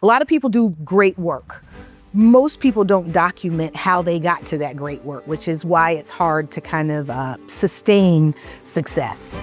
A lot of people do great work. Most people don't document how they got to that great work, which is why it's hard to kind of sustain success.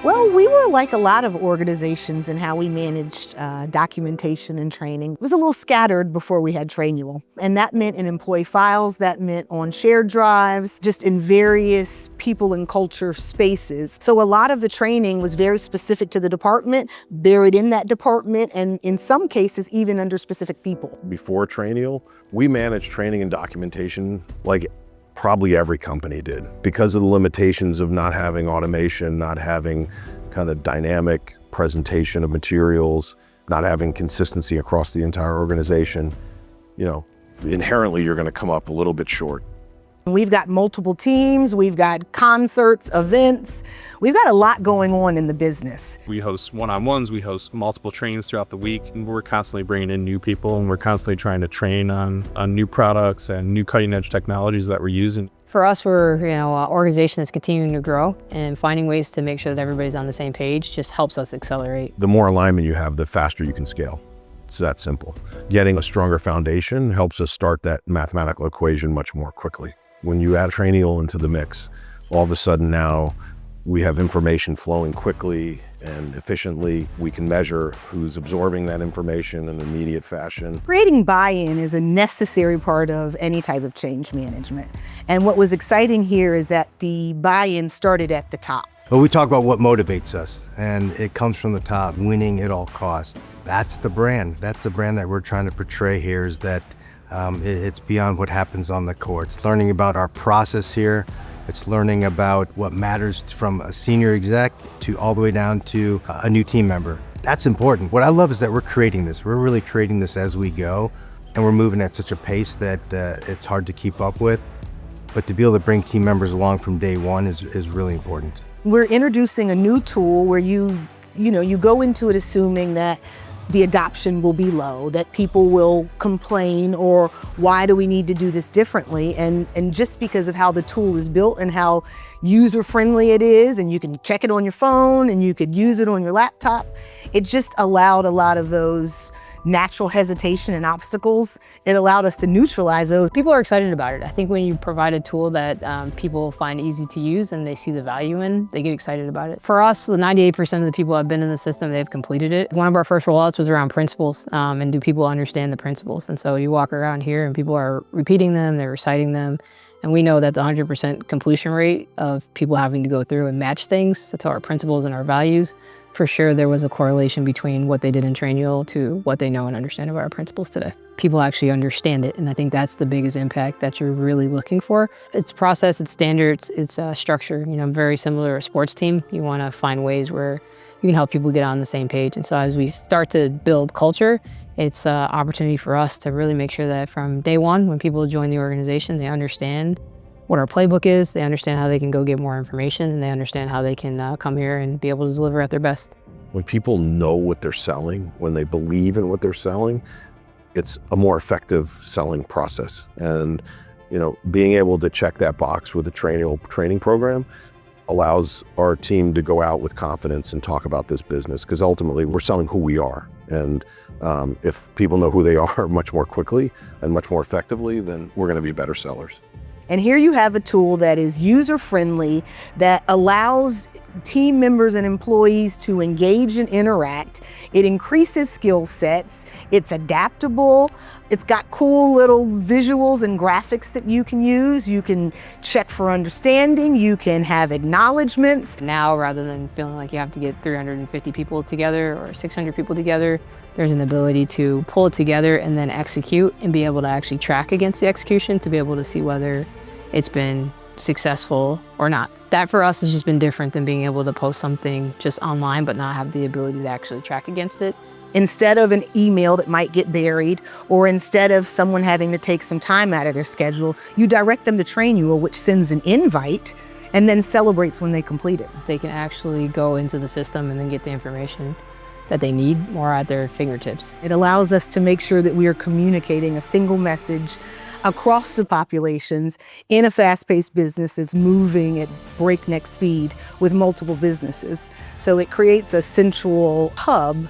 Well, we were like a lot of organizations in how we managed documentation and training. It was a little scattered before we had Trainual. And that meant in employee files, that meant on shared drives, just in various people and culture spaces. So a lot of the training was very specific to the department, buried in that department, and in some cases, even under specific people. Before Trainual, we managed training and documentation like probably every company did, because of the limitations of not having automation, not having kind of dynamic presentation of materials, not having consistency across the entire organization. You know, inherently you're going to come up a little bit short. We've got multiple teams, we've got concerts, events. We've got a lot going on in the business. We host one-on-ones, we host multiple trainings throughout the week, and we're constantly bringing in new people, and we're constantly trying to train on new products and new cutting-edge technologies that we're using. For us, we're an organization that's continuing to grow, and finding ways to make sure that everybody's on the same page just helps us accelerate. The more alignment you have, the faster you can scale. It's that simple. Getting a stronger foundation helps us start that mathematical equation much more quickly. When you add Trainual into the mix, all of a sudden now we have information flowing quickly and efficiently. We can measure who's absorbing that information in an immediate fashion. Creating buy-in is a necessary part of any type of change management. And what was exciting here is that the buy-in started at the top. Well, we talk about what motivates us, and it comes from the top, winning at all costs. That's the brand. That's the brand that we're trying to portray here, is that it's beyond what happens on the court. It's learning about our process here. It's learning about what matters from a senior exec to all the way down to a new team member. That's important. What I love is that we're creating this. We're really creating this as we go, and we're moving at such a pace that it's hard to keep up with. But to be able to bring team members along from day one is really important. We're introducing a new tool where you go into it assuming that the adoption will be low, that people will complain, or why do we need to do this differently? And just because of how the tool is built and how user-friendly it is, and you can check it on your phone and you could use it on your laptop, it just allowed a lot of those natural hesitation and obstacles. It allowed us to neutralize those. People are excited about it. I think when you provide a tool that people find easy to use and they see the value in, they get excited about it. For us, the 98% of the people who have been in the system, they've completed it. One of our first rollouts was around principles, and do people understand the principles? And so you walk around here and people are repeating them, they're reciting them. And we know that the 100% completion rate of people having to go through and match things to our principles and our values, for sure there was a correlation between what they did in Trainual to what they know and understand about our principles today. People actually understand it, and I think that's the biggest impact that you're really looking for. It's process, it's standards, it's structure. Very similar to a sports team. You want to find ways where you can help people get on the same page. And so as we start to build culture, it's an opportunity for us to really make sure that from day one, when people join the organization, they understand what our playbook is, they understand how they can go get more information, and they understand how they can come here and be able to deliver at their best. When people know what they're selling, when they believe in what they're selling, it's a more effective selling process. And being able to check that box with a Trainual training program allows our team to go out with confidence and talk about this business, because ultimately we're selling who we are. And if people know who they are much more quickly and much more effectively, then we're going to be better sellers. And here you have a tool that is user-friendly, that allows team members and employees to engage and interact. It increases skill sets. It's adaptable. It's got cool little visuals and graphics that you can use. You can check for understanding. You can have acknowledgments. Now, rather than feeling like you have to get 350 people together or 600 people together, there's an ability to pull it together and then execute and be able to actually track against the execution to be able to see whether it's been successful or not. That for us has just been different than being able to post something just online but not have the ability to actually track against it. Instead of an email that might get buried, or instead of someone having to take some time out of their schedule, you direct them to Trainual, which sends an invite and then celebrates when they complete it. They can actually go into the system and then get the information that they need more at their fingertips. It allows us to make sure that we are communicating a single message across the populations in a fast-paced business that's moving at breakneck speed with multiple businesses. So it creates a central hub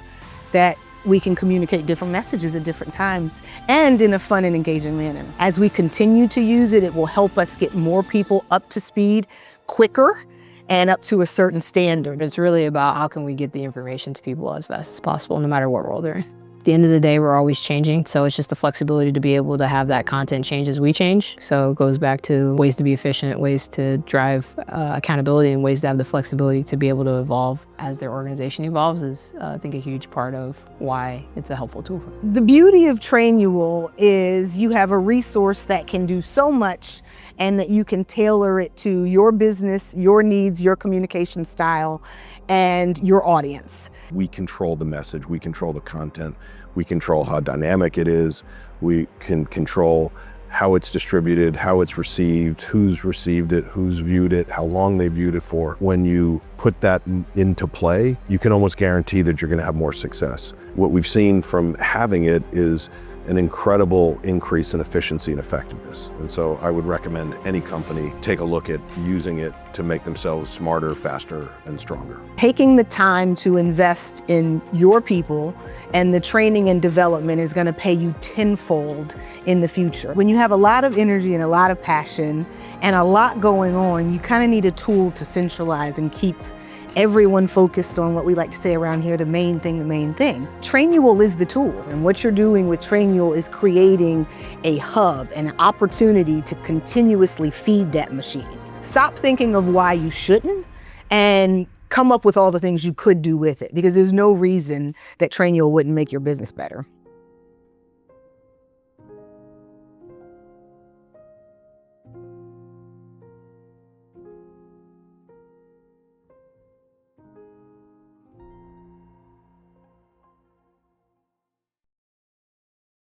that we can communicate different messages at different times and in a fun and engaging manner. As we continue to use it, it will help us get more people up to speed quicker and up to a certain standard. It's really about how can we get the information to people as fast as possible, no matter what role they're in. At the end of the day, we're always changing, so it's just the flexibility to be able to have that content change as we change. So it goes back to ways to be efficient, ways to drive accountability, and ways to have the flexibility to be able to evolve as their organization evolves is, I think, a huge part of why it's a helpful tool. The beauty of Trainual is you have a resource that can do so much and that you can tailor it to your business, your needs, your communication style, and your audience. We control the message, we control the content, we control how dynamic it is, we can control how it's distributed, how it's received, who's received it, who's viewed it, how long they viewed it for. When you put that into play, you can almost guarantee that you're going to have more success. What we've seen from having it is an incredible increase in efficiency and effectiveness. And so I would recommend any company take a look at using it to make themselves smarter, faster, and stronger. Taking the time to invest in your people and the training and development is going to pay you tenfold in the future. When you have a lot of energy and a lot of passion and a lot going on, you kind of need a tool to centralize and keep everyone focused on what we like to say around here, the main thing, the main thing. Trainual is the tool, and what you're doing with Trainual is creating a hub, an opportunity to continuously feed that machine. Stop thinking of why you shouldn't and come up with all the things you could do with it, because there's no reason that Trainual wouldn't make your business better.